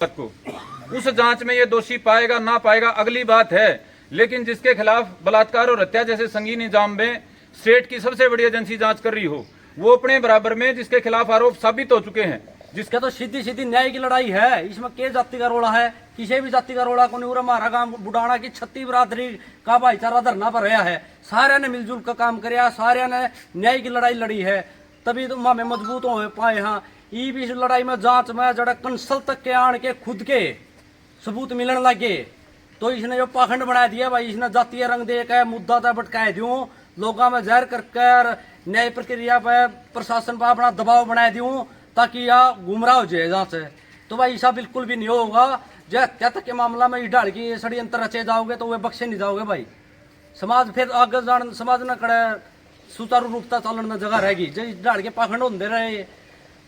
को उस जांच में ये दोषी पाएगा ना पाएगा अगली बात है, लेकिन जिसके खिलाफ बलात्कार और हत्या जैसे संगीन इल्जाम में स्टेट की सबसे बड़ी एजेंसी जांच कर रही हो, वो अपने बराबर में जिसके खिलाफ आरोप साबित हो चुके हैं, जिसका तो सीधी सीधी न्याय की लड़ाई है। इसमें के जाति का रोड़ा है, किसी भी जाति का रोड़ा को नहीं। हमारा गांव बुडाना की 36 बिरादरी का भाईचारा धरना पर रहा है। सारे ने मिलजुल का काम कराया, सारे ने न्याय की लड़ाई लड़ी है, तभी तो हमें मजबूत हो पाए। हाँ, ये भी इस लड़ाई में जांच में जड़ा कंसल तक के आन के खुद के सबूत मिलने लगे, तो इसने जो पाखंड बना दिया भाई, इसने जातीय रंग दे के मुद्दा तक भटकाए दूं, लोगों में जहर करके न्याय प्रक्रिया पर प्रशासन पर अपना दबाव बनाए दूं ताकि यह गुमराह हो जाए जहाँ से। तो भाई ऐसा बिल्कुल भी नहीं होगा। जो हत्या तक के मामला में इस ढाल की षड्यंत्र रचे जाओगे तो वे बख्शे नहीं जाओगे भाई। समाज फिर आगे जान समाज न खड़े सुचारू रूपता चलन में जगह रहेगी। जो इस ढाल के पाखंड होते रहे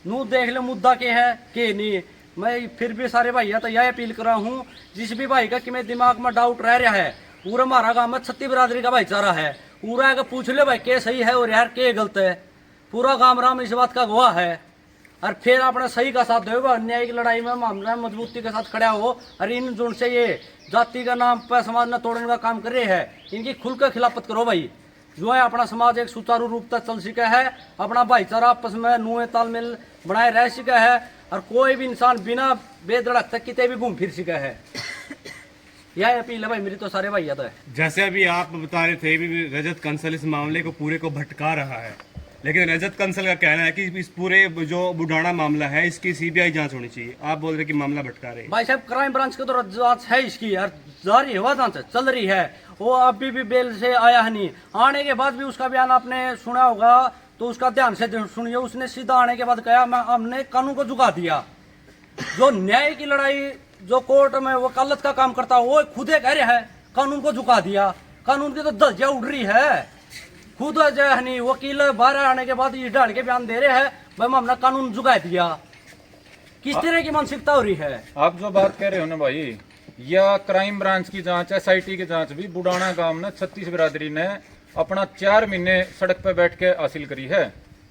नू देख ले मुद्दा के है के नहीं। मैं फिर भी सारे भाइया तो यह अपील कर रहा हूँ, जिस भी भाई का कि मेरे दिमाग में डाउट रह रहा है, पूरा हमारा गाँव में 36 बिरादरी का भाईचारा है, पूरा अगर पूछ ले भाई के सही है और यार के गलत है, पूरा गाँव राम इस बात का गवाह है। और फिर अपने सही का साथ दो, अन्याय की लड़ाई में मामला मजबूती के साथ खड़ा हो। और इन जो से ये जाति का नाम पर समाज में तोड़ने का काम कर रहे हैं, इनकी खुल कर खिलाफत करो भाई। जो है अपना समाज एक सुचारू रूप तक चल सके है, अपना भाईचारा आपस में नुए तालमेल बनाए रह सके है, और कोई भी इंसान बिना बेधड़क तक कितने भी घूम फिर सके है। यह अपील है भाई मेरी तो सारे भाई आता है। जैसे अभी आप बता रहे थे भी रजत कंसल इस मामले को पूरे को भटका रहा है, लेकिन रजत कंसल का कहना है कि इस पूरे जो बुढ़ाना मामला है इसकी सीबीआई जांच होनी चाहिए। आप बोल रहे कि मामला भटका रहे हैं। भाई साहब क्राइम ब्रांच की तो जांच है इसकी, यार जारी हुआ जांच चल रही है। वो अभी भी बेल से आया है नहीं, आने के बाद भी उसका बयान आपने सुना होगा तो उसका ध्यान से सुनिए। उसने सीधा आने के बाद कहा मैं हमने कानून को झुका दिया। जो न्याय की लड़ाई जो कोर्ट में वकालत का काम करता है वो खुद कह रहा है कानून को झुका दिया। कानून की तो धज्जियां उड़ रही है। खुद जो है नहीं वकील बाहर आने के बाद ये डाल के बयान दे रहे हैं भाई हमने कानून झुका दिया। किस तरह की मानसिकता हो रही है? आप जो बात कह रहे हो ना भाई, या क्राइम ब्रांच की जांच, SIT की जांच भी बुडाना गांव ने 36 बिरादरी ने अपना 4 महीने सड़क पे बैठ के हासिल करी है।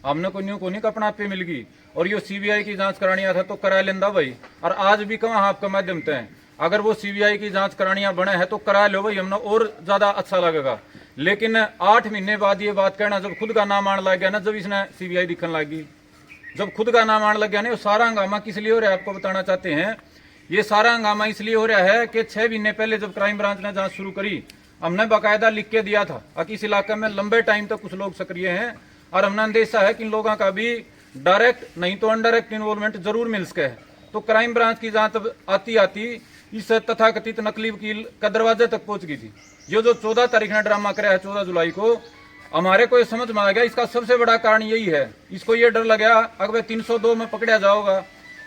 हमने को न्यू को नहीं अपना पे मिल गई, और ये CBI की जांच करानी था तो करा लेंदा भाई। और आज भी कहाँ आपका माध्यम थे, अगर वो CBI की जांच करानिया बने है तो करा लो भाई, हमने और ज्यादा अच्छा लगेगा। लेकिन 8 महीने बाद ये बात कहना, जब खुद का नाम आने लग गया ना, जब इसने CBI दिखने लगी, जब खुद का नाम आने लग गया ना, सारा हंगामा किस लिए हो रहा है आपको बताना चाहते हैं। ये सारा हंगामा इसलिए हो रहा है कि 6 महीने पहले जब क्राइम ब्रांच ने जांच शुरू करी, हमने बाकायदा लिख के दिया था कि इस इलाके में लंबे टाइम तक कुछ लोग सक्रिय हैं, और हमने अंदेशा है कि इन लोगों का भी डायरेक्ट नहीं तो अनडायरेक्ट इन्वॉल्वमेंट जरूर मिल सके है। तो क्राइम ब्रांच की जांच आती आती इस तथाकथित नकली वकील का दरवाजे तक पहुंच गई थी। ये जो 14 तारीख ने ड्रामा कराया है 14 जुलाई को, हमारे को समझ में आ गया इसका सबसे बड़ा कारण यही है। इसको ये डर लगा अगर 302 में पकड़ा जाओगा,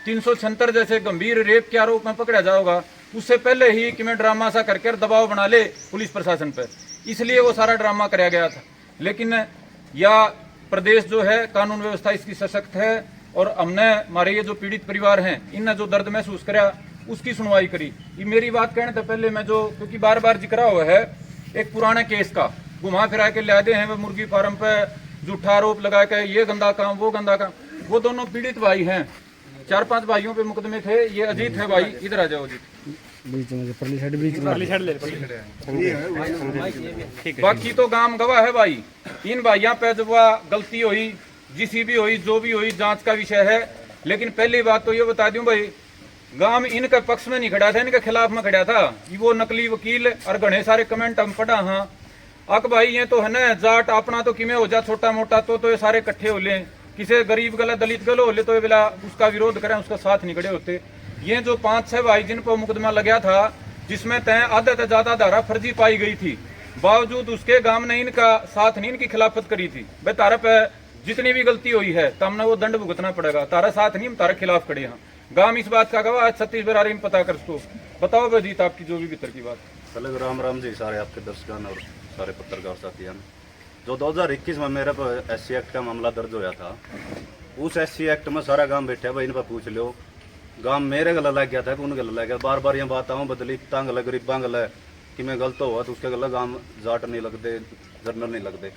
376 जैसे गंभीर रेप के आरोप में पकड़ा जाओगा, उससे पहले ही कि मैं ड्रामा सा करके दबाव बना ले पुलिस प्रशासन पर, इसलिए वो सारा ड्रामा कराया गया था। लेकिन या प्रदेश जो है कानून व्यवस्था इसकी सशक्त है, और हमने हमारे ये जो पीड़ित परिवार हैं इनने जो दर्द महसूस कराया उसकी सुनवाई करी। ये मेरी बात कहने से पहले मैं जो, क्योंकि बार बार जिक्र हुआ है एक पुराने केस का, घुमा फिरा के लादे हैं वो मुर्गी फार्म पे झूठा आरोप लगा के ये गंदा काम वो गंदा काम। वो दोनों पीड़ित भाई हैं, 4-5 भाइयों पे मुकदमे थे। ये अजीत है भाई, इधर आ जाओ अजीत। बाकी तो गांव गवाह है भाई। इन भाइयों पे जब वह गलती हुई, जिसी भी हुई, जो भी हुई, जांच का विषय है। लेकिन पहली बात तो ये बता दूं भाई, गांव इनके पक्ष में नहीं खड़ा था, इनके खिलाफ में खड़ा था। वो नकली वकील और घने सारे कमेंट हम पढ़ा। हाँ अक भाई ये तो है ना जाट अपना तो किमें हो जा छोटा मोटा, तो ये सारे इकट्ठे हो ले, किसी गरीब गला दलित गलो हो ले तो ये बिला उसका विरोध करें, उसका साथ नहीं खड़े होते। ये जो 5-6 भाई जिन पर मुकदमा लगा था, जिसमें तय आधे से ज्यादा धारा फर्जी पाई गई थी, बावजूद उसके गांव ने इनका साथ नहीं, इनकी खिलाफत करी थी। भाई तारा पे जितनी भी गलती हुई है तो हमने वो दंड भुगतना पड़ेगा। तारा साथ नहीं, हम तारा खिलाफ खड़े हैं। गांव इस बात का गवाह 36 बिरादरी में पता कर तो बताओ भाई जीत आपकी जो भी भीतर की बात। चलो राम जी सारे आपके दर्शकगण और सारे पत्रकार साथियों। जो 2021 में मेरे पर SC एक्ट का मामला दर्ज होया था, उस SC एक्ट में सारा गांव बैठा है भाई, इन पर पूछ लो। गांव मेरे गला लग गया था कि उन गला लग गया। बार बार ये बात आऊँ बदली तंग गल गरीबा गल है कि मैं गलत हुआ तो उसके गला गांव जाट नहीं लगते, जर्नल नहीं लगते।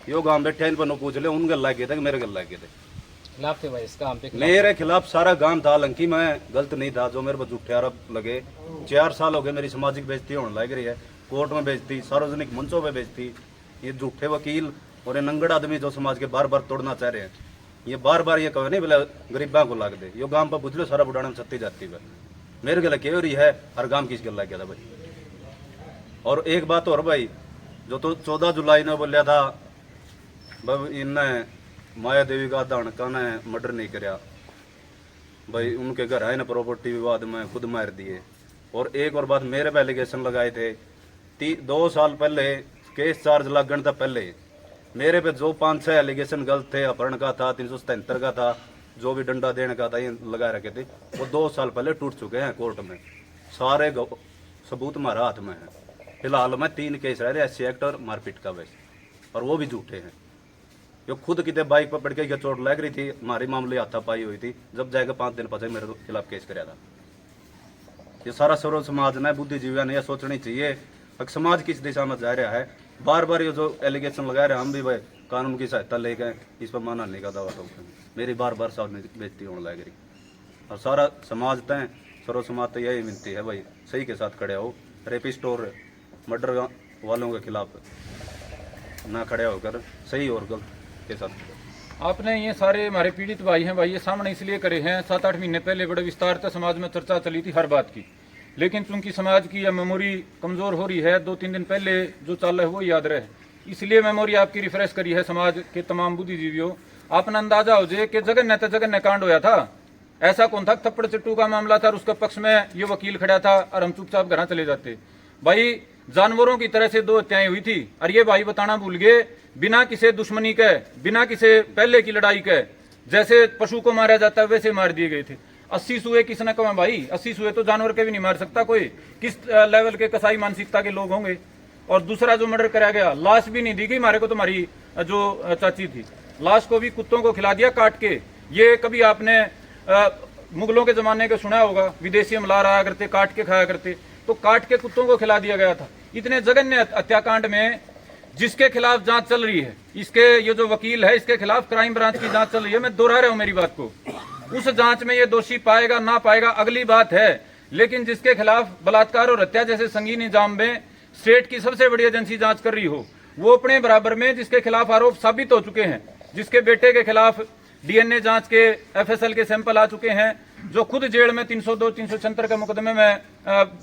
यो गांव बैठे इन पर पूछ ले, उन गल लग गए थे कि मेरे गल लग गए थे। खिलाफ थे भाई इस काम पे मेरे खिलाफ सारा गांव था, हालांकि मैं गलत नहीं था। जो मेरे पर झूठे आरोप लगे, 4 साल हो गए मेरी सामाजिक बेइज्जती होने लग रही है, कोर्ट में बेइज्जती, सार्वजनिक मंचों पे बेइज्जती। ये झूठे वकील और ये नंगड़ आदमी जो समाज के बार बार तोड़ना चाह रहे हैं, ये बार बार ये कहे नहीं बोले गरीबा को लाग दे, यो गांव पर बुझलो सारा बुढ़ाना में सत्ती जाती है। मेरे गला क्यों रही है, हर गांव किस गला गया था भाई। और एक बात और भाई, जो तो 14 जुलाई ने बोलिया था इनने माया देवी का धनका ने मर्डर नहीं कराया भाई, उनके घर आए ना प्रॉपर्टी विवाद में खुद मार दिए। और एक और बात, मेरे पे एलिगेशन लगाए थे 2 साल पहले, केस चार्ज लगने तक पहले मेरे पे जो 5-6 एलिगेशन गलत थे, अपहरण का था, 377 का था, जो भी डंडा देने का था, ये लगा रखे थे, वो 2 साल पहले टूट चुके हैं कोर्ट में। सारे सबूत हमारा हाथ में है। फिलहाल में 3 केस रह रहे SC एक्ट और मारपीट का वैसे, और वो भी झूठे हैं। जो खुद कितने बाइक पर पड़ के चोट लग रही थी, हमारी मामले हाथापाई हुई थी, जब जाएगा 5 दिन पहले मेरे खिलाफ केस कराया था। ये सारा सर्व समाज ने, बुद्धिजीवियों ने यह सोचनी चाहिए कि समाज किस दिशा में जा रहा है। बार बार ये जो एलिगेशन लगा रहे हैं, हम भी भाई कानून की सहायता ले गए, इस पर माना नहीं का दावा तो मेरी बार बार सामने बेइज्जती होने लग रही। और सारा समाज तय, सर्व समाज तो यही विनती है भाई, सही के साथ खड़े हो, रेपिस्ट और मर्डर वालों के खिलाफ ना खड़े होकर सही और गलत के साथ। आपने ये सारे हमारे पीड़ित भाई हैं भाई, ये सामने इसलिए करे हैं, 7-8 महीने पहले बड़े विस्तार से समाज में चर्चा चली थी हर बात की, लेकिन चूंकि समाज की यह मेमोरी कमजोर हो रही है, 2-3 दिन पहले जो चल है वो याद रहे, इसलिए मेमोरी आपकी रिफ्रेश करी है समाज के तमाम बुद्धिजीवियों। आपने अंदाजा हो जाए कि जगन्य कांड होया था, ऐसा कौन था, थप्पड़ चिट्टू का मामला था और उसके पक्ष में ये वकील खड़ा था और हम चुपचाप घर चले जाते। भाई जानवरों की तरह से 2 हत्याएं हुई थी, और ये भाई बताना भूल गए, बिना किसी दुश्मनी के, बिना किसी पहले की लड़ाई के, जैसे पशु को मारा जाता है वैसे मार दिए गए थे। 80 सूए किसने कहा भाई, 80 सूए तो जानवर के भी नहीं मार सकता कोई, किस लेवल के कसाई मानसिकता के लोग होंगे। और दूसरा जो मर्डर कराया गया, लाश भी नहीं दी गई हमारे को, तुम्हारी जो चाची थी, लाश को भी कुत्तों को खिला दिया काट के। ये कभी आपने मुगलों के जमाने के सुना होगा, विदेशी हमला रहा करते, काट के खाया करते, तो काट के कुत्तों को खिला दिया गया था। इतने जघन्य हत्याकांड में जिसके खिलाफ जांच चल रही है, इसके ये जो वकील है इसके खिलाफ क्राइम ब्रांच की जांच चल रही है, मैं दोहरा रहा हूं मेरी बात को, उस जांच में ये दोषी पाएगा ना पाएगा अगली बात है, लेकिन जिसके खिलाफ बलात्कार और हत्या जैसे संगीन इल्जाम में स्टेट की सबसे बड़ी एजेंसी जांच कर रही हो, वो अपने बराबर में जिसके खिलाफ आरोप साबित हो चुके हैं, जिसके बेटे के खिलाफ DNA जांच के FSL के सैंपल आ चुके हैं, जो खुद जेल में 302-376 के मुकदमे में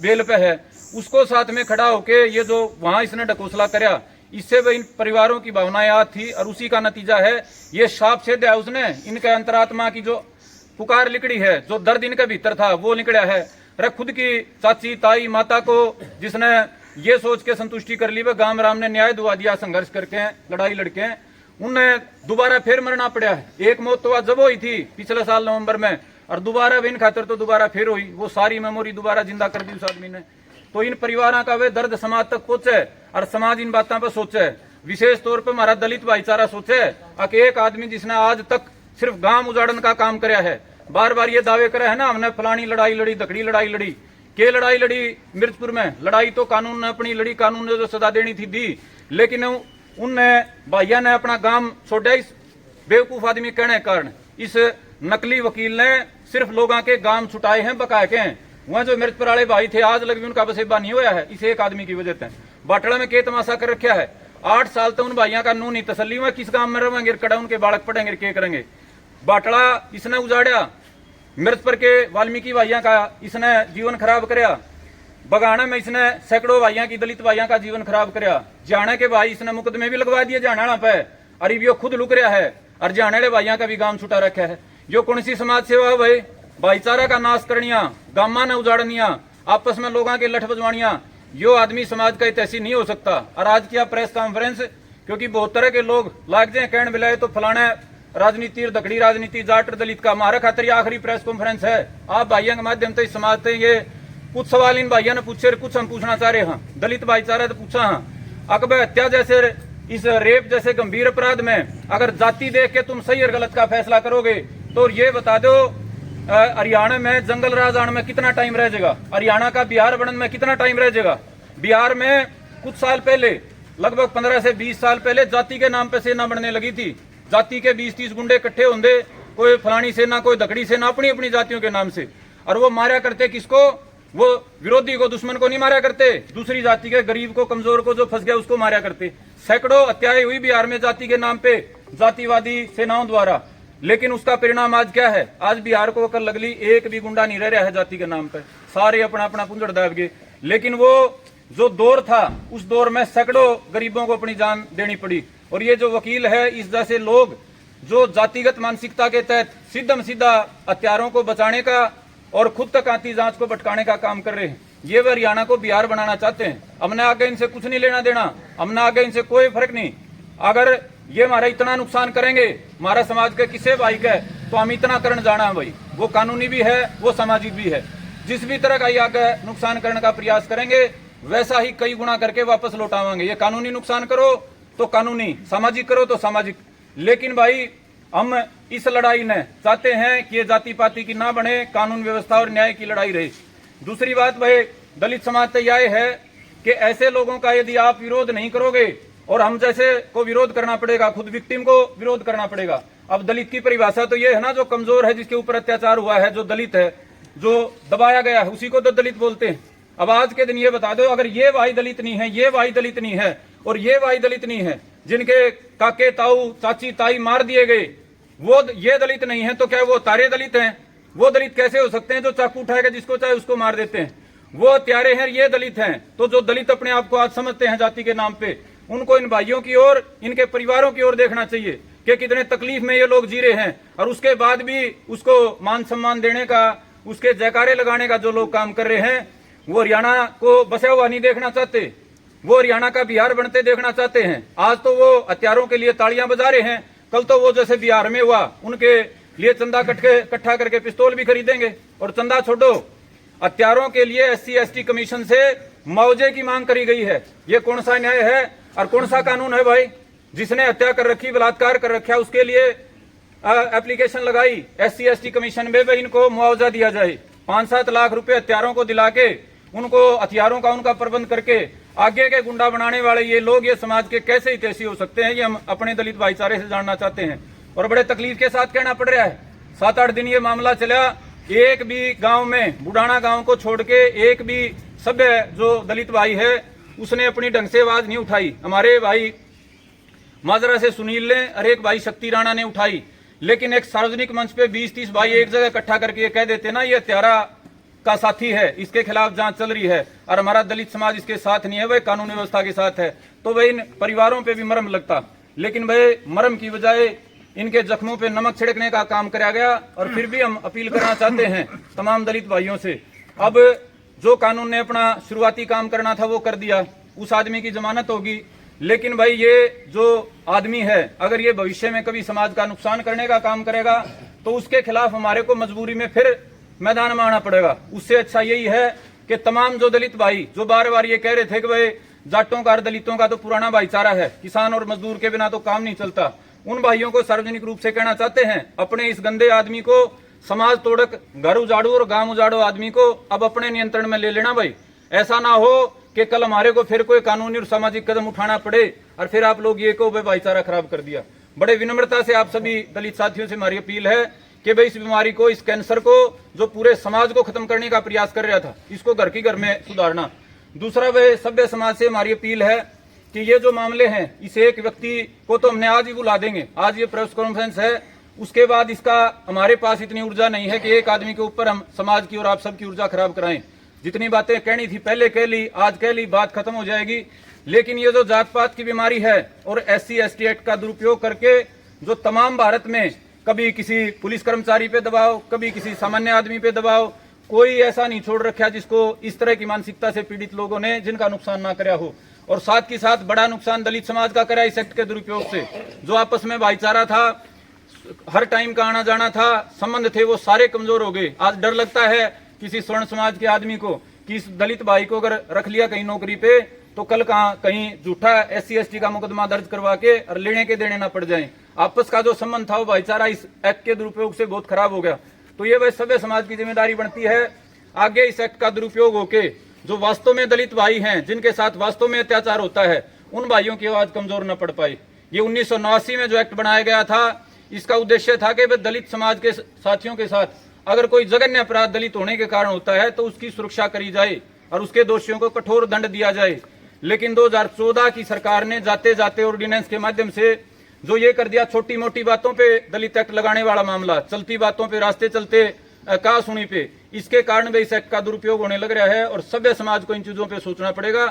बेल पे है, उसको साथ में खड़ा होके ये जो वहां इसने ढकोसला कराया, इससे वह इन परिवारों की भावनाएं याद थी, और उसी का नतीजा है ये शाप छेद है उसने, इनके अंतरात्मा की जो पुकार निकली है, जो दर्द इनके भीतर था वो निकला है। अरे खुद की चाची ताई माता को जिसने ये सोच के संतुष्टि कर ली, वह गांव राम ने न्याय दुआ दिया संघर्ष करके, लड़ाई लड़के, उन्हें दोबारा फिर मरना पड़ा है। एक मौत तो जब हुई थी पिछले साल नवंबर में, और दोबारा इन खातर तो दोबारा फिर हुई, वो सारी मेमोरी दोबारा जिंदा कर दी उस आदमी ने। तो इन परिवारों का वे दर्द समाज तक पहुंचे, और समाज इन बातों पर सोचे, विशेष तौर पर हमारा दलित भाईचारा सोचे। एक आदमी जिसने आज तक सिर्फ गांव उजाड़न का काम कराया है, बार बार ये दावे करे है ना हमने फलानी लड़ाई लड़ी, दकड़ी लड़ाई लड़ी, के लड़ाई लड़ी मिर्चपुर में, लड़ाई तो कानून ने अपनी लड़ी, कानून ने जो सजा देनी थी दी, लेकिन उनने भाइया ने अपना गांव छोड़ा इस बेवकूफ आदमी कहने के कारण। इस नकली वकील ने सिर्फ लोगों के गांव छुटाए हैं, बकाए के हैं। वहां जो मिर्चपुर वाले भाई थे आज लग भी उनका बसेबा नहीं हुआ है, इस एक आदमी की वजह से। बाटड़ा में के तमाशा कर रखा है, 8 साल तक उन भाइयों का नू नहीं तसल्ली हुआ, किस गांव में रहेंगे, कड़ा उनके बालक पढ़ेंगे, के करेंगे। बाटड़ा इसने उजाड़ा, मिर्चपुर के वाल्मीकि भाइयों का इसने जीवन खराब कराया, बगाना में इसने सैकड़ों भाइयों की, दलित भाइयों का जीवन खराब कराया। जाने के भाई इसने मुकदमे भी लगवा दिए जाना पे, अरे यो खुद लुक रहा है, और जाने वाले भाइयों का भी गांव छुटा रखा है। यो कौन सी समाज सेवा है भाई, भाईचारा का नाश करनिया, गामा ने उजाड़निया, आपस में लोगों के लठ बजवानिया, यो आदमी समाज का ऐसी नहीं हो सकता। और आज की प्रेस कॉन्फ्रेंस, क्योंकि बहुत तरह के लोग लाग जाए कहने मिलाए तो फलाने राजनीति, दखड़ी राजनीति, जाट दलित का, हमारा खातर आखिरी प्रेस कॉन्फ्रेंस है। आप भाइयों के माध्यम से समाज से ये कुछ सवाल इन भाइयों ने पूछे, कुछ हम पूछना चाह रहे हैं। दलित भाईचारा तो पूछा हाँ, अकबर हत्या जैसे, इस रेप जैसे गंभीर अपराध में अगर जाति देख के तुम सही और गलत का फैसला करोगे, तो ये बता दो हरियाणा में जंगल राज आने में कितना टाइम रह जाएगा, हरियाणा का बिहार बनने में कितना टाइम रह जाएगा। बिहार में कुछ साल पहले, लगभग 15 से 20 साल पहले जाति के नाम पे सेना बनने लगी थी। जाति के 20-30 गुंडे इकट्ठे होंगे, कोई फलानी सेना, कोई दकड़ी सेना, अपनी अपनी जातियों के नाम से। और वो मारा करते किसको? वो विरोधी को, दुश्मन को नहीं मारा करते, दूसरी जाति के गरीब को, कमजोर को, जो फंस गया उसको मारा करते। सैकड़ों हत्याएं हुई बिहार में जाति के नाम पे, जातिवादी सेनाओं द्वारा। लेकिन उसका परिणाम आज क्या है? आज बिहार को कर लगली एक भी गुंडा नहीं रह रहा है जाति के नाम पर, सारे अपना अपना पुंजड़ दाब गए। लेकिन वो जो दौर था, उस दौर में सैकड़ों गरीबों को अपनी जान देनी पड़ी। और ये जो वकील है, इस जैसे लोग जो जातिगत मानसिकता के तहत सीधा सीधा हत्यारों को बचाने का और खुद तक आती जांच को भटकाने का काम कर रहे हैं, ये वे हरियाणा को बिहार बनाना चाहते हैं। हमने आगे इनसे कुछ नहीं लेना देना, हमने आगे इनसे कोई फर्क नहीं। अगर ये हमारा इतना नुकसान करेंगे, हमारा समाज के किसी भाई का, तो हम इतना करने जाना है भाई। वो कानूनी भी है, वो सामाजिक भी है। जिस भी तरह का ये आगे नुकसान करने का प्रयास करेंगे, वैसा ही कई गुना करके वापस लौटावांगे। ये कानूनी नुकसान करो तो कानूनी, सामाजिक करो तो सामाजिक। लेकिन भाई हम इस लड़ाई ने चाहते हैं कि ये जाति पाति की ना बने, कानून व्यवस्था और न्याय की लड़ाई रहे। दूसरी बात भाई, दलित समाज तो यह है कि ऐसे लोगों का यदि आप विरोध नहीं करोगे, और हम जैसे को विरोध करना पड़ेगा, खुद विक्टिम को विरोध करना पड़ेगा। अब दलित की परिभाषा तो ये है ना, जो कमजोर है, जिसके ऊपर अत्याचार हुआ है, जो दलित है, जो दबाया गया है, उसी को तो दलित बोलते हैं। अब आज के दिन ये बता दो, अगर ये भाई दलित नहीं है, ये भाई दलित नहीं है, और ये भाई दलित नहीं है, जिनके काके ताऊ चाची ताई मार दिए गए, वो ये दलित नहीं है, तो क्या वो तारे दलित हैं? वो दलित कैसे हो सकते हैं जो चाकू उठाएगा जिसको चाहे उसको मार देते हैं? वो त्यारे हैं, ये दलित हैं। तो जो दलित अपने आप को आज समझते हैं जाति के नाम पे, उनको इन भाइयों की ओर, इनके परिवारों की ओर देखना चाहिए कि कितने तकलीफ में ये लोग जी रहे हैं, और उसके बाद भी उसको मान सम्मान देने का, उसके जयकारे लगाने का जो लोग काम कर रहे हैं, वो हरियाणा को बसा हुआ नहीं देखना चाहते, वो हरियाणा का बिहार बनते देखना चाहते हैं। आज तो वो हथियारों के लिए तालियां बजा रहे हैं, कल तो वो जैसे बिहार में हुआ, उनके लिए चंदा इकट्ठा करके पिस्तौल भी खरीदेंगे। और चंदा छोड़ो, हत्यारों के लिए SC ST कमीशन से मुआवजे की मांग करी गई है। ये कौन सा न्याय है और कौन सा कानून है भाई? जिसने हत्या कर रखी, बलात्कार कर रखा, उसके लिए एप्लीकेशन लगाई SC ST कमीशन में, इनको मुआवजा दिया जाए। 5-7 लाख रुपए हत्यारों को दिला के, उनको हथियारों का उनका प्रबंध करके आगे के गुंडा बनाने वाले ये लोग, ये समाज के कैसे हितैषी हो सकते हैं? ये हम अपने दलित भाईचारे से जानना चाहते हैं। और बड़े तकलीफ के साथ कहना पड़ रहा है, 7-8 दिन ये मामला चला, एक भी गांव में, बुडाना गांव को छोड़ के एक भी सभ्य जो दलित भाई है, उसने अपनी ढंग से आवाज नहीं उठाई। हमारे भाई माजरा से सुनील ने और एक भाई शक्ति राणा ने उठाई, लेकिन एक सार्वजनिक मंच पे 20-30 भाई एक जगह इकट्ठा करके ये कह देते ना, ये हत्यारा का साथी है, इसके खिलाफ जांच चल रही है और हमारा दलित समाज इसके साथ नहीं है, वह कानून व्यवस्था के साथ है, तो वह इन परिवारों पे भी मरहम लगता। लेकिन वह मरहम की बजाय इनके जख्मों पे नमक छिड़कने का काम कराया गया। और फिर भी हम अपील करना चाहते हैं तमाम दलित भाइयों से, अब जो कानून ने अपना शुरुआती काम करना था वो कर दिया, उस आदमी की जमानत होगी। लेकिन भाई ये जो आदमी है, अगर ये भविष्य में कभी समाज का नुकसान करने का काम करेगा, तो उसके खिलाफ हमारे को मजबूरी में फिर मैदान में आना पड़ेगा। उससे अच्छा यही है कि तमाम जो दलित भाई जो बार बार ये कह रहे थे कि भाई जाटों का और दलितों का तो पुराना भाईचारा है, किसान और मजदूर के बिना तो काम नहीं चलता, उन भाइयों को सार्वजनिक रूप से कहना चाहते हैं, अपने इस गंदे आदमी को, समाज तोड़क, घर उजाड़ू और गांव उजाड़ो आदमी को अब अपने नियंत्रण में ले लेना भाई। ऐसा ना हो कि कल हमारे को फिर कोई कानूनी और सामाजिक कदम उठाना पड़े और फिर आप लोग ये को भाईचारा खराब कर दिया। बड़े विनम्रता से आप सभी दलित साथियों से हमारी अपील है कि भाई इस बीमारी को, इस कैंसर को, जो पूरे समाज को खत्म करने का प्रयास कर रहा था, इसको घर की घर में सुधारना। दूसरा, वह सभ्य समाज से हमारी अपील है कि ये जो मामले हैं, इस एक व्यक्ति को तो हमने आज ही बुला देंगे, आज ये प्रेस कॉन्फ्रेंस है, उसके बाद इसका हमारे पास इतनी ऊर्जा नहीं है कि एक आदमी के ऊपर हम समाज की और आप सबकी ऊर्जा खराब कराएं। जितनी बातें कहनी थी पहले कह ली, आज कह ली, बात खत्म हो जाएगी। लेकिन ये जो जात पात की बीमारी है और SC ST एक्ट का दुरुपयोग करके जो तमाम भारत में कभी किसी पुलिस कर्मचारी पे दबाव, कभी किसी सामान्य आदमी पे दबाव, कोई ऐसा नहीं छोड़ रखा जिसको इस तरह की मानसिकता से पीड़ित लोगों ने जिनका नुकसान ना कराया हो। और साथ ही साथ बड़ा नुकसान दलित समाज का करा इस एक्ट के दुरुपयोग से। जो आपस में भाईचारा था, हर टाइम का आना जाना था, संबंध थे, वो सारे कमजोर हो गए। आज डर लगता है किसी स्वर्ण समाज के आदमी को कि इस दलित भाई को अगर रख लिया कहीं नौकरी पे, तो कल कहीं झूठा SC ST का मुकदमा दर्ज करवा के और लेने के देने ना पड़ जाए। आपस का जो संबंध था वो भाईचारा इस एक्ट के दुरुपयोग से बहुत खराब हो गया। तो ये वह सभ्य समाज की जिम्मेदारी बनती है आगे इस एक्ट का दुरुपयोग होके जो वास्तव में दलित भाई हैं, जिनके साथ वास्तव में अत्याचार होता है, उन भाइयों की आवाज कमजोर न पड़ पाए। ये 1989 में जो एक्ट बनाया गया था, इसका उद्देश्य था कि वे दलित समाज के साथियों के साथ अगर कोई जघन्य अपराध दलित होने के कारण होता है तो उसकी सुरक्षा करी जाए और उसके दोषियों को कठोर दंड दिया जाए। लेकिन 2014 की सरकार ने जाते जाते ऑर्डिनेंस के माध्यम से जो ये कर दिया, छोटी मोटी बातों पे दलित एक्ट लगाने वाला मामला, चलती बातों पे, रास्ते चलते कहा सुनी पे, इसके कारण भी इस एक्ट का दुरुपयोग होने लग रहा है और सभ्य समाज को इन चीजों पे सोचना पड़ेगा।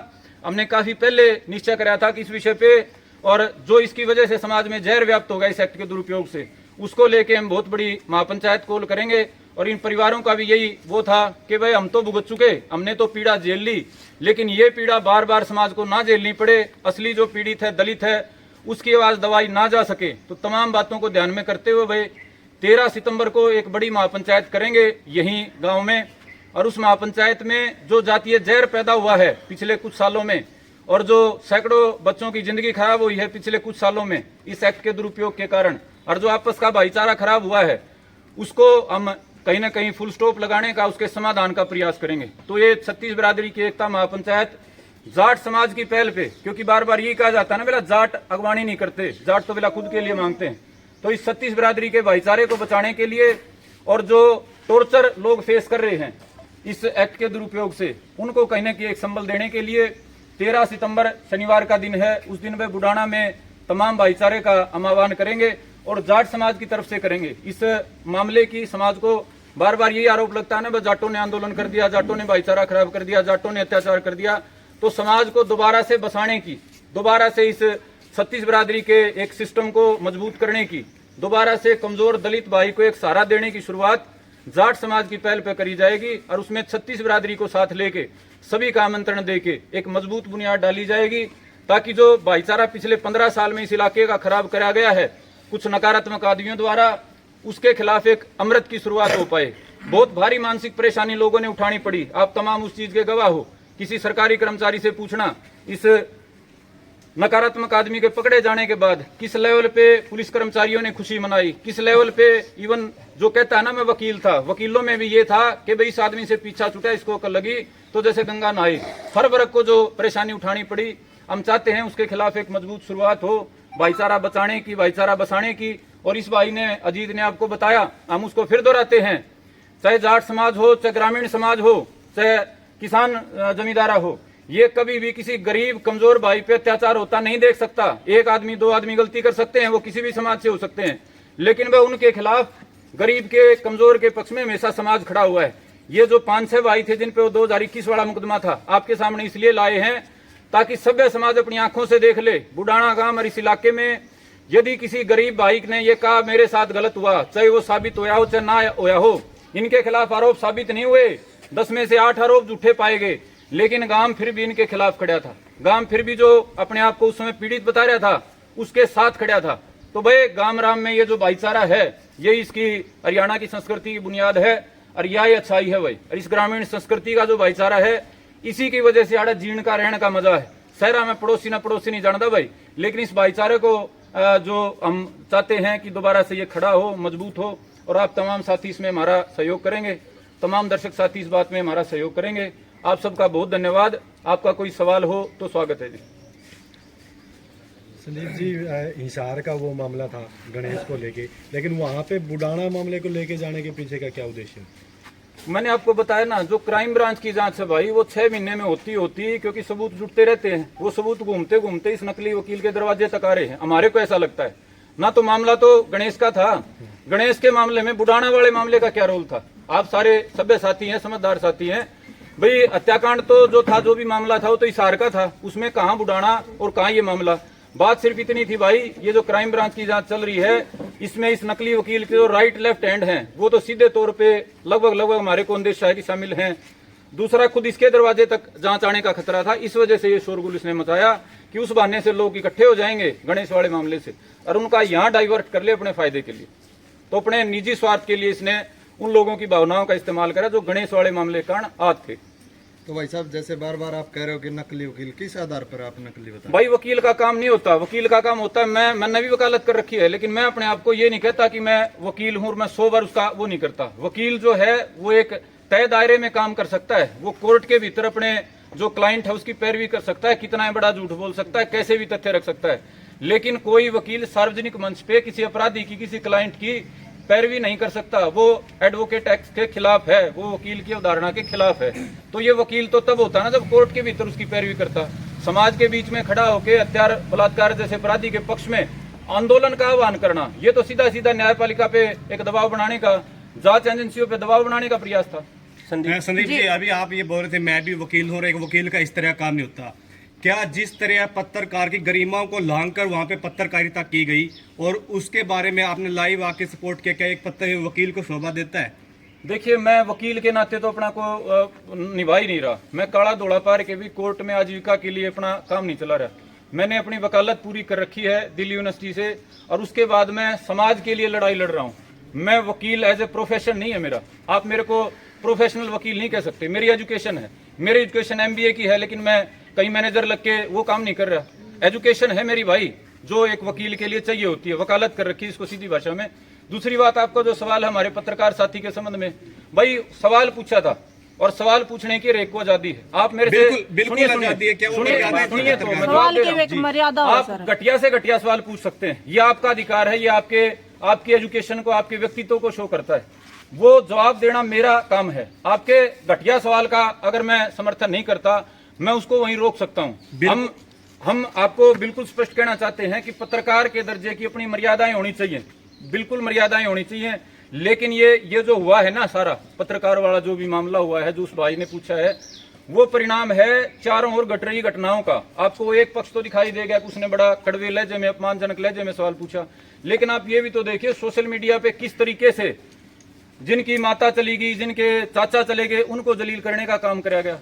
हमने काफी पहले निश्चय कराया था कि इस विषय पे, और जो इसकी वजह से समाज में जहर व्याप्त होगा इस एक्ट के दुरुपयोग से, उसको लेके हम बहुत बड़ी महापंचायत कॉल करेंगे। और इन परिवारों का भी यही वो था कि भाई हम तो भुगत चुके, हमने तो पीड़ा झेल ली, लेकिन ये पीड़ा बार बार समाज को ना झेलनी पड़े, असली जो पीड़ित है, दलित है, उसकी आवाज दबाई ना जा सके। तो तमाम बातों को ध्यान में करते हुए भाई 13 सितंबर को एक बड़ी महापंचायत करेंगे यहीं गांव में, और उस महापंचायत में जो जातीय जहर पैदा हुआ है पिछले कुछ सालों में और जो सैकड़ों बच्चों की जिंदगी खराब हुई है पिछले कुछ सालों में इस एक्ट के दुरुपयोग के कारण, और जो आपस का भाईचारा खराब हुआ है, उसको हम कहीं ना कहीं फुल स्टॉप लगाने का, उसके समाधान का प्रयास करेंगे। तो ये 36 बिरादरी की एकता महापंचायत जाट समाज की पहल पे, क्योंकि बार बार यही कहा जाता है ना, बेला जाट अगवानी नहीं करते, जाट तो बेला खुद के लिए मांगते हैं। तो इस 36 बिरादरी के भाईचारे को बचाने के लिए और जो टॉर्चर लोग फेस कर रहे हैं इस एक्ट के दुरुपयोग से, उनको कहीं ना कहीं एक संबल देने के लिए 13 सितंबर शनिवार का दिन है, उस दिन वे बुडाना में तमाम भाईचारे का हम आह्वान करेंगे और जाट समाज की तरफ से करेंगे। इस मामले की समाज को बार बार यही आरोप लगता है ना, जाटों ने आंदोलन कर दिया, जाटों ने भाईचारा खराब कर दिया, जाटों ने अत्याचार कर दिया। तो समाज को दोबारा से बसाने की, दोबारा से इस 36 बिरादरी के एक सिस्टम को मजबूत करने की, दोबारा से कमजोर दलित भाई को एक सहारा देने की शुरुआत जाट समाज की पहल पर करी जाएगी और उसमें 36 बिरादरी को साथ लेके सभी का आमंत्रण देके एक मजबूत बुनियाद डाली जाएगी, ताकि जो भाईचारा पिछले 15 साल में इस इलाके का खराब कराया गया है कुछ नकारात्मक आदमियों द्वारा, उसके खिलाफ एक अमृत की शुरुआत हो पाए। बहुत भारी मानसिक परेशानी लोगों ने उठानी पड़ी, आप तमाम उस चीज के गवाह हो। किसी सरकारी कर्मचारी से पूछना, इस नकारात्मक आदमी के पकड़े जाने के बाद किस लेवल पे पुलिस कर्मचारियों ने खुशी मनाई, किस लेवल पे इवन जो कहता है ना मैं वकील था, वकीलों में भी ये था कि भाई इस आदमी से पीछा छूटा, इसको अकल लगी तो जैसे गंगा नहाई। हर वर्ग को जो परेशानी उठानी पड़ी, हम चाहते हैं उसके खिलाफ एक मजबूत शुरुआत हो, भाईचारा बचाने की, भाईचारा बसाने की। और इस भाई ने, अजीत ने आपको बताया, हम उसको फिर दोहराते हैं, चाहे जाट समाज हो, चाहे ग्रामीण समाज हो, चाहे किसान जमींदारा हो, ये कभी भी किसी गरीब कमजोर भाई पे अत्याचार होता नहीं देख सकता। एक आदमी, दो आदमी गलती कर सकते हैं, वो किसी भी समाज से हो सकते हैं, लेकिन वह उनके खिलाफ, गरीब के, कमजोर के पक्ष में हमेशा समाज खड़ा हुआ है। ये जो 5-6 भाई थे जिन पे वो 2021 वाला मुकदमा था, आपके सामने इसलिए लाए हैं ताकि सभ्य समाज अपनी आंखों से देख ले। बुडाना गांव और इस इलाके में यदि किसी गरीब भाई ने ये कहा मेरे साथ गलत हुआ, चाहे वो साबित होया हो चाहे ना होया हो, इनके खिलाफ आरोप साबित नहीं हुए, 10 में से 8 आरोप झूठे पाए गए, लेकिन गांव फिर भी इनके खिलाफ खड़ा था। गांव फिर भी जो अपने आप को उस समय पीड़ित बता रहा था, उसके साथ खड़ा था। तो भाई गांव राम में ये जो भाईचारा है, ये इसकी हरियाणा की संस्कृति की बुनियाद है और यही अच्छाई है भाई। और इस ग्रामीण संस्कृति का जो भाईचारा है, इसी की वजह से आड़ा जीण का रहने का मजा है। शहरा में पड़ोसी ना पड़ोसी नहीं जानता भाई, लेकिन इस भाईचारे को जो हम चाहते हैं कि दोबारा से ये खड़ा हो, मजबूत हो, और आप तमाम साथी इसमें हमारा सहयोग करेंगे, तमाम दर्शक साथी इस बात में हमारा सहयोग करेंगे। आप सबका बहुत धन्यवाद। आपका कोई सवाल हो तो स्वागत है जी। संदीप जी, हिसार का वो मामला था गणेश को लेके, लेकिन वहाँ पे बुडाना मामले को लेके जाने के पीछे का क्या उद्देश्य है? मैंने आपको बताया ना, जो क्राइम ब्रांच की जांच है भाई, वो 6 महीने में होती, क्योंकि सबूत जुटते रहते हैं। वो सबूत घूमते घूमते इस नकली वकील के दरवाजे तक आ रहे हैं। हमारे को ऐसा लगता है ना, तो मामला तो गणेश का था, गणेश के मामले में बुडाना वाले मामले का क्या रोल था? आप सारे सभ्य साथी हैं, समझदार साथी हैं भाई। हत्याकांड तो जो था, जो भी मामला था, वो तो हिसार का था, उसमें कहाँ बुडाना और कहाँ ये मामला। बात सिर्फ इतनी थी भाई, ये जो क्राइम ब्रांच की जांच चल रही है, इसमें इस नकली वकील के जो राइट लेफ्ट हैंड हैं, वो तो सीधे तौर पे लगभग हमारे को अंदेशा है कि शामिल हैं। दूसरा, खुद इसके दरवाजे तक जांच आने का खतरा था। इस वजह से ये शोरगुल इसने मचाया कि उस बहाने से लोग इकट्ठे हो जाएंगे गणेश वाले मामले से और उनका यहाँ डाइवर्ट कर ले अपने फायदे के लिए। तो अपने निजी स्वार्थ के लिए इसने उन लोगों की भावनाओं का इस्तेमाल करा जो गणेश वाले मामले के कारण आज थे। तो भाई साहब, जैसे बार बार आप कह रहे हो कि नकली वकील, किस आधार पर आप नकली बता? भाई वकील का काम नहीं होता, वकील का काम होता है, मैंने भी वकालत कर रखी है, लेकिन मैं अपने आप को ये नहीं कहता कि मैं वकील हूँ और मैं 100 बार उसका वो नहीं करता। वकील जो है वो एक तय दायरे में काम कर सकता है, वो कोर्ट के भीतर अपने जो क्लाइंट है उसकी पैरवी कर सकता है, कितना बड़ा झूठ बोल सकता है, कैसे भी तथ्य रख सकता है, लेकिन कोई वकील सार्वजनिक मंच पे किसी अपराधी की, किसी क्लाइंट की पैरवी नहीं कर सकता। वो एडवोकेट एक्ट के खिलाफ है, वो वकील की अवधारणा के खिलाफ है। तो ये वकील तो तब होता ना जब कोर्ट के भीतर उसकी पैरवी करता। समाज के बीच में खड़ा होकर हत्यार, बलात्कार जैसे अपराधी के पक्ष में आंदोलन का आह्वान करना, ये तो सीधा सीधा न्यायपालिका पे एक दबाव बनाने का, जांच एजेंसियों पे दबाव बनाने का प्रयास था। संदीप जी, अभी आप ये बोल रहे थे मैं भी वकील हूँ और एक वकील का इस तरह काम नहीं होता। क्या जिस तरह पत्रकार की गरिमाओं को लांघकर वहां पे पत्रकारिता की गई और उसके बारे में आपने लाइव आके सपोर्ट किया, क्या एक वकील को शोभा देता है? देखिए, मैं वकील के नाते तो अपना को निभा ही नहीं रहा। मैं काला धोला पार के भी कोर्ट में आजीविका के लिए अपना काम नहीं चला रहा। मैंने अपनी वकालत पूरी कर रखी है दिल्ली यूनिवर्सिटी से, और उसके बाद मैं समाज के लिए लड़ाई लड़ रहा हूँ। मैं वकील एज ए प्रोफेशन नहीं है मेरा। आप मेरे को प्रोफेशनल वकील नहीं कह सकते। मेरी एजुकेशन है, मेरी एजुकेशन MBA की है, लेकिन मैं कहीं मैनेजर लग के वो काम नहीं कर रहा। एजुकेशन है मेरी भाई, जो एक वकील के लिए चाहिए होती है। वकालत कर रखी है, इसको सीधी भाषा में। दूसरी बात, आपका जो सवाल है हमारे पत्रकार साथी के संबंध में, भाई सवाल पूछा था और सवाल पूछने की एक आजादी है। आप मेरे से बिल्कुल आजादी है। क्या वो मर्यादा है? सुनिए तो मैं जवाब दे रहा हूं। आप घटिया से घटिया सवाल पूछ सकते हैं, ये आपका अधिकार है। ये आपकी एजुकेशन को, आपके व्यक्तित्व को शो करता है। वो जवाब देना मेरा काम है। आपके घटिया सवाल का अगर मैं समर्थन नहीं करता, मैं उसको वहीं रोक सकता हूं। हम आपको बिल्कुल स्पष्ट कहना चाहते हैं कि पत्रकार के दर्जे की अपनी मर्यादाएं होनी चाहिए, बिल्कुल मर्यादाएं होनी चाहिए। लेकिन ये जो हुआ है ना, सारा पत्रकार वाला जो भी मामला हुआ है, जो उस भाई ने पूछा है, वो परिणाम है चारों ओर घट रही घटनाओं का। आपको एक पक्ष तो दिखाई देगा कि उसने बड़ा कड़वे लहजे में, अपमानजनक लहजे में सवाल पूछा, लेकिन आप ये भी तो देखिए सोशल मीडिया पे किस तरीके से जिनकी माता चली गई, जिनके चाचा चले गए, उनको जलील करने का काम कराया गया।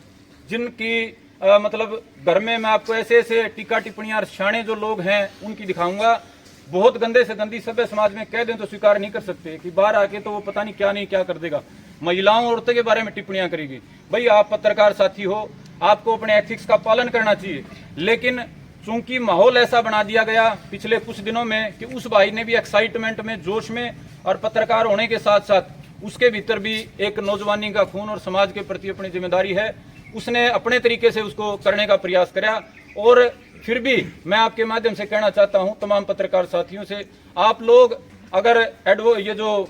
जिनकी मतलब घर में मैं आपको ऐसे ऐसे टीका टिप्पणियां, शाणे जो लोग हैं उनकी दिखाऊंगा। बहुत गंदे से गंदी सभ्य समाज में कह दें तो स्वीकार नहीं कर सकते कि बाहर आके तो वो पता नहीं क्या कर देगा। महिलाओं औरतों के बारे में टिप्पणियां करेगी। भाई आप पत्रकार साथी हो, आपको अपने एथिक्स का पालन करना चाहिए। लेकिन चूंकि माहौल ऐसा बना दिया गया पिछले कुछ दिनों में कि उस भाई ने भी एक्साइटमेंट में, जोश में, और पत्रकार होने के साथ साथ उसके भीतर भी एक नौजवानी का खून और समाज के प्रति अपनी जिम्मेदारी है, उसने अपने तरीके से उसको करने का प्रयास करा। और फिर भी मैं आपके माध्यम से कहना चाहता हूं तमाम पत्रकार साथियों से, आप लोग अगर ये जो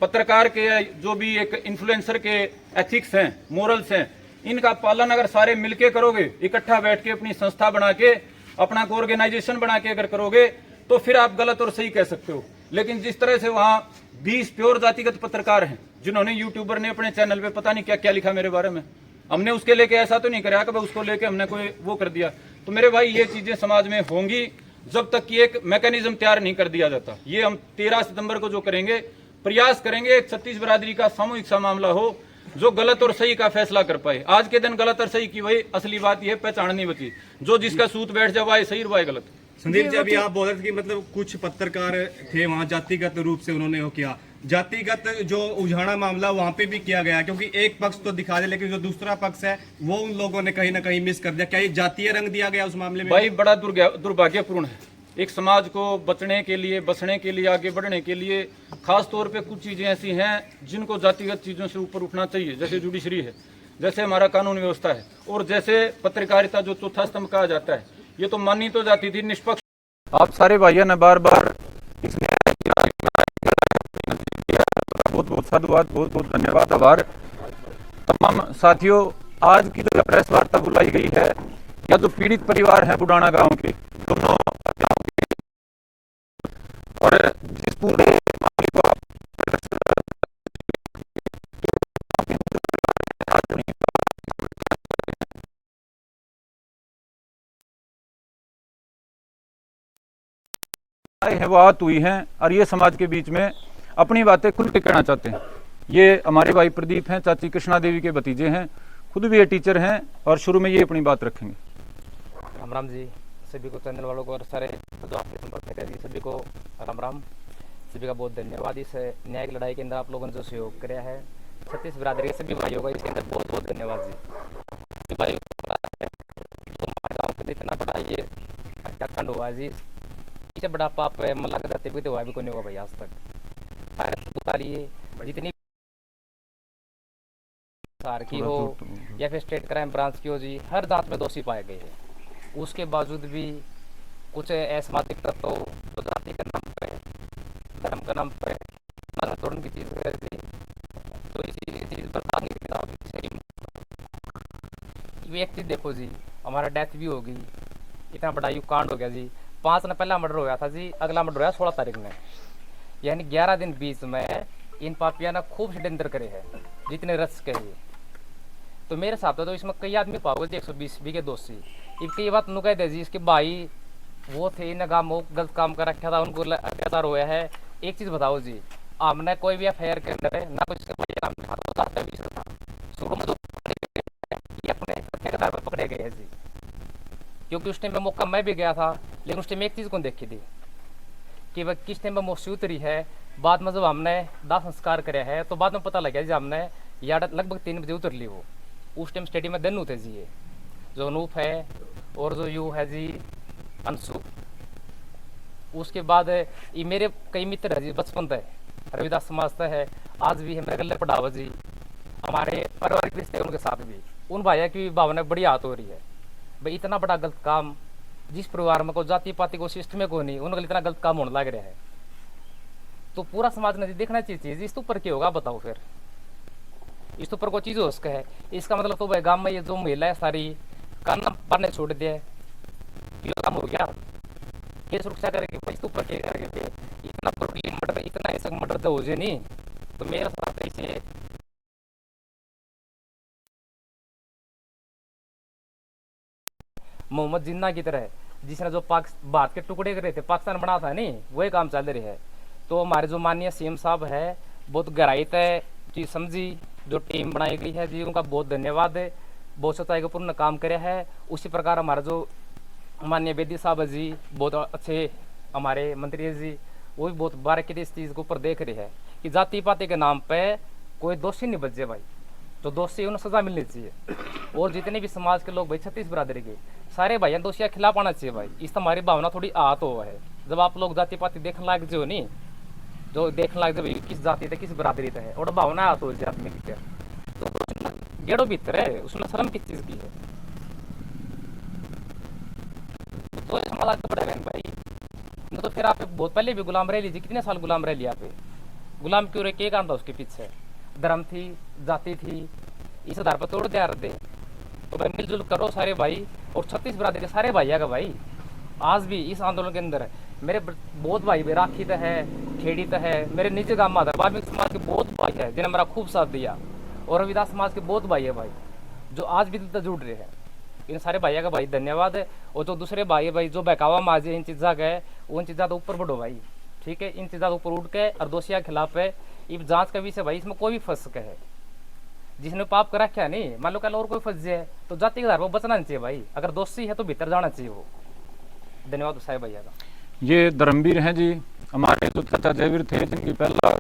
पत्रकार के जो भी एक इन्फ्लुएंसर के एथिक्स हैं, मोरल्स हैं, इनका पालन अगर सारे मिलके करोगे, इकट्ठा बैठ के अपनी संस्था बना के, अपना को ऑर्गेनाइजेशन बना के अगर करोगे, तो फिर आप गलत और सही कह सकते हो। लेकिन जिस तरह से वहां 20 प्योर जातिगत पत्रकार हैं जिन्होंने, यूट्यूबर ने अपने चैनल पे पता नहीं क्या क्या लिखा मेरे बारे में, हमने उसके लेके ऐसा तो नहीं कराया कि उसको लेके हमने कोई वो कर दिया। तो मेरे भाई ये चीजें समाज में होंगी जब तक कि एक मैकेनिज्म तैयार नहीं कर दिया जाता। ये हम 13 सितंबर को जो करेंगे, प्रयास करेंगे एक छत्तीस बिरादरी का सामूहिक सा मामला हो जो गलत और सही का फैसला कर पाए। आज के दिन गलत और सही की वही असली बात यह पहचान नहीं बची, जो जिसका सूत बैठ जाए वह सही और वह गलत। संदीप जी, अभी आप बोल रहे थे कि मतलब कुछ पत्रकार थे वहां जातिगत रूप से उन्होंने वो किया। जातिगत जो उजाड़ा मामला वहां पे भी किया गया, क्योंकि एक पक्ष तो दिखा दे लेकिन जो दूसरा पक्ष है वो उन लोगों ने कहीं ना कहीं मिस कर दिया। क्या ये जातीय रंग दिया गया उस मामले में? भाई बड़ा दुर्भाग्यपूर्ण है। एक समाज को बचने के लिए, बसने के लिए, आगे बढ़ने के लिए खास तौर पे कुछ चीजें ऐसी हैं जिनको जातिगत चीजों से ऊपर उठना चाहिए, जैसे जुडिशरी है, जैसे हमारा कानून व्यवस्था है, और जैसे पत्रकारिता जो चौथा स्तंभ कहा जाता है। ये तो मानी तो जाती थी निष्पक्ष। आप सारे भाइयों ने बार बार बहुत बहुत साधुवाद, बहुत बहुत धन्यवाद, आभार। तमाम साथियों, आज की जो प्रेस वार्ता बुलाई गई है, या जो पीड़ित परिवार है बुडाना गांव के, दोनों और जिस पूरे मामले को है वो आहत हुई हैं और ये समाज के बीच में अपनी बातें खुल के कहना चाहते हैं। ये हमारे भाई प्रदीप हैं, चाची कृष्णा देवी के भतीजे हैं, खुद भी ये टीचर हैं और शुरू में ये अपनी बात रखेंगे। राम राम जी, सभी को चैनल वालों को और सारे जो आपके संपर्क में जी सभी को राम राम। सभी का बहुत धन्यवाद। इस न्यायिक लड़ाई के अंदर आप लोगों ने जो सहयोग किया है, छत्तीस बिरादरी के सभी भाइयों का इसके अंदर बहुत बहुत धन्यवाद जी। भाई गाँव के इतना बड़ा ये हत्याकांड हुआ जी, इससे बड़ा पाप है मल्लाह धरती पे तो हुआ भी कोई नहीं हुआ भाई आज तक। उतारिए जितनी सार की हो या फिर स्टेट क्राइम ब्रांच की हो जी, हर जांच में दोषी पाए गए हैं। उसके बावजूद भी कुछ असामाजिक तत्व तो जाति के नाम पे, धर्म के नाम पे तोड़ने की चीज कर दी, तो इसी चीज बर्बाद नहीं करनी चाहिए। एक चीज देखो जी, हमारा डेथ भी होगी, इतना बड़ा यू कांड हो गया जी। 5 दिन पहला मर्डर हो गया था जी, अगला मर्डर हुआ 16 तारीख में, यानी 11 दिन बीच में इन पापिया ने खूब षड्यंत्र करे हैं, जितने रस के ही। तो मेरे हिसाब से तो इसमें कई आदमी पाओगे जी 120 भी के दोषी। इनकी ये बात नुकह दे जी, इसके भाई वो थे, इन काम वो गलत काम कर रखा था, उनको अत्याचार हुआ है। एक चीज बताओ जी, हमने कोई भी एफआईआर के अंदर है ना कुछ शुरू में तो ये अपने तथ्य के आधार पर पकड़े गए हैं जी, क्योंकि उस टाइम पे मौका मैं भी गया था, लेकिन उस टाइम एक चीज को देखी थी कि वह किस टाइम पे मोशी उतरी है। बाद में जब हमने दाह संस्कार कराया है तो बाद में पता लगा जी, हमने यार लगभग 3 बजे उतर ली वो। उस टाइम स्टेडियम में दन्नू थे जी, ये जो अनूप है और जो यू है जी अंशु। उसके बाद ये मेरे कई मित्र है जी बचपन से, रविदास समाज से है, आज भी है मेरे गले पढ़ावा जी, हमारे पारिवारिक रिश्ते उनके साथ भी। उन भाइयों की भावना बड़ी हाथ हो रही है भाई, इतना बड़ा गलत काम जिस परिवार में कोई जाति पाति को सिस्टम में को नहीं, उनका इतना गलत काम होने लग रहा है, तो पूरा समाज ने देखना चाहिए इस ऊपर क्या होगा बताओ। फिर इस ऊपर कोई चीज हो उसका है, इसका मतलब तो भाई गांव में ये जो महिला है सारी कान पढ़ने छोड़ दिया, काम हो गया, ये सुरक्षा करेगी इस ऊपर क्या करेंगे। इतना मर्डर, इतना ऐसा मर्डर तो हो जाए नहीं, तो मेरे साथ इसे मोहम्मद जिन्ना की तरह, जिसने जो भारत के टुकड़े करे थे, पाकिस्तान बना था नहीं, वही काम चल रही है। तो हमारे जो माननीय सीएम साहब है, बहुत गहराई तय चीज समझी, जो टीम बनाई गई है जी, उनका बहुत धन्यवाद है, बहुत सच्चाई का पूर्ण काम करे है। उसी प्रकार हमारे जो माननीय बेदी साहब है जी, बहुत अच्छे हमारे मंत्री जी, वो भी बहुत बारीकी इस चीज के ऊपर देख रहे हैं कि जाति पाति के नाम पे कोई दोषी नहीं बचे भाई, जो दोषी उन्हें सजा मिलनी चाहिए। और जितने भी समाज के लोग भाई 36 बिरादरी के सारे भाइयों दोषिया खिलाफ आना चाहिए भाई। इस हमारी भावना थोड़ी आहत हुआ है, जब आप लोग जाति पाति देखने लायक जो नहीं, जो देखने लायक जब किस जाति थे किस बिरादरी थे, और भावना आहत हो जाए आदमी की, तो गेड़ो भीतर है, उसमें शर्म किस चीज की है, तो समाज आगे बढ़ेगा भाई। नहीं तो फिर आप बहुत पहले भी गुलाम रह लीजिए, कितने साल गुलाम रह लिया आप, गुलाम क्यों रहे, क्या काम था उसके पीछे, धर्म थी, जाति थी, इस आधार पर तोड़ दिया दे। तो भाई मिलजुल करो सारे भाई, और 36 बिरादरी के सारे भाई का भाई आज भी इस आंदोलन के अंदर मेरे बहुत भाई राखी तक है, खेड़ी तक है, मेरे निजी गांव में वाल्मीकि समाज के बहुत भाई है जिन्हें मेरा खूब साथ दिया, और रविदास समाज के बहुत भाई है भाई, जो आज भी दिल तक जुड़ रहे हैं। इन सारे भाइयों का भाई धन्यवाद है। और जो दूसरे भाई है भाई, जो बहकावा माजे इन चीज़ा का है, उन चीज़ा तो ऊपर बढ़ो भाई, ठीक है, इन चीज़ा ऊपर उठ के और दोषियों के खिलाफ है ये जांच का विषय भाई, इसमें कोई भी फंस सके है, जिसने पाप कर रखा है नहीं, मान लो कल और कोई फंस जाए तो जाति के आधार पर बचना नहीं चाहिए भाई, अगर दोषी है तो भीतर जाना चाहिए वो। धन्यवाद साहेब भैया का। ये धर्मवीर हैं जी, हमारे जो चाचा जयवीर थे, जिनकी पहला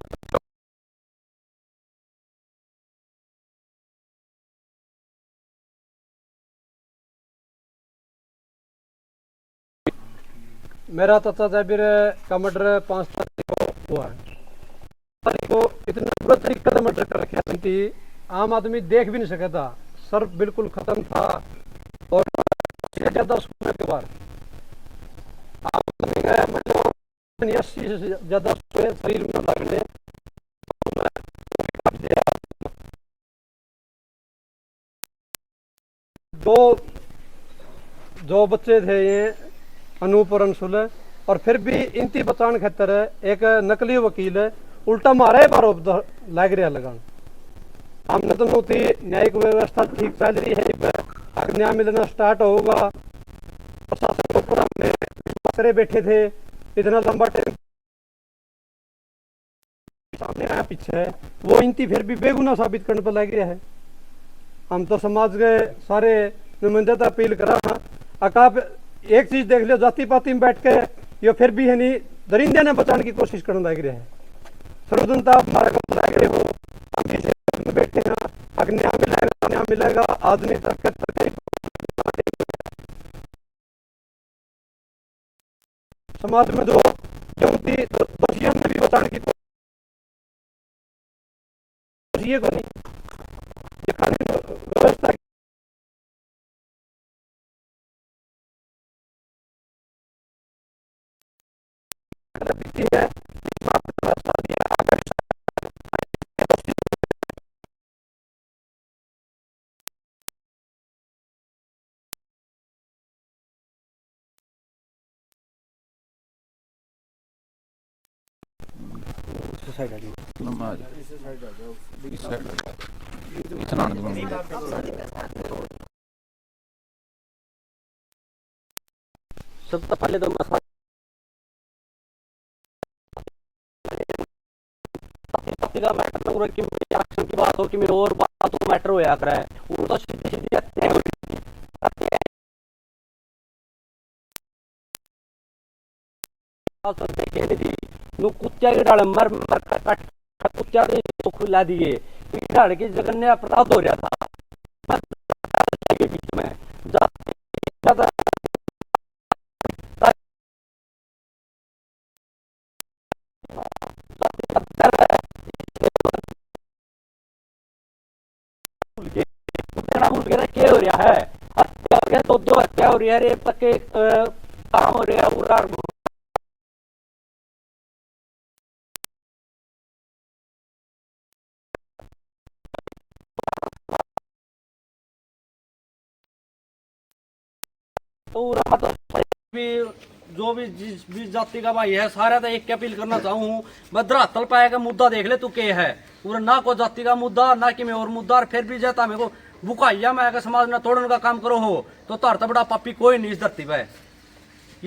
मेरा चाचा जयवीर का मर्डर 5 तारीख को हुआ है। तारीख को इतना बुरा तरीके से मर्डर कर रखा था कि आम आदमी देख भी नहीं सका था, सर बिल्कुल खत्म था, और ज्यादा सोने के बाद आम आदमी का मतलब 80 से ज्यादा शरीर में लगने, जो बच्चे थे ये अनूप और अंशुल, और फिर भी इनती बचाने खातर एक नकली वकील उल्टा मारे बारो लाग रहा लगान। हमने तो थी न्यायिक व्यवस्था ठीक चल रही है, अगर न्याय मिलना स्टार्ट होगा, प्रशासन के ऊपर हमने विश्वास बैठे थे, इतना लंबा टाइम सामने आया पीछे, वो इनती फिर भी बेगुनाह साबित करने पर लग रहा है। हम तो समाज के सारे नुमाइंदे तो अपील करा, अकाप एक चीज देख लियो, जाति पाति में बैठ के ये फिर भी है नहीं दरिंदे ने बचाने की कोशिश करने लग रहे हैं। सर्वजनता हमारे को लग रहे हो, हम बैठे हैं, अगर न्याय मिलेगा आदमी समाज में जो दोषियों में भी बचाने की कोशिश को नहीं, ये कानून व्यवस्था साइड आ जाओ। सबसे पहले तो मसाला का मैटर हो रहा है कि एक्शन की बात हो कि मेरे और बात तो मैटर हो या करे वो तो सीधी सीधी देखे नहीं थी नु कुत्ते के डाल मर मर कट कुत्ते तो खुला दिए डाल की जगन ने अपराध हो रहा था बीच में ज्यादा क्या हो रहा है हत्या हो रहा है तो दो हत्या हो रही है रेप तक के काम हो रहा है पूरा तो भी जो भी जिस भी जाति का भाई है सारा तो एक अपील करना चाहूँ मैं धरातल पाया का मुद्दा देख ले तू के है पूरा ना को जाति का मुद्दा ना कि मैं और मुद्दा और फिर भी जाता मेरे को बुकाइया मैं समाज में तोड़ने का काम करो हो तो तार बड़ा पापी कोई नहीं इस धरती पे।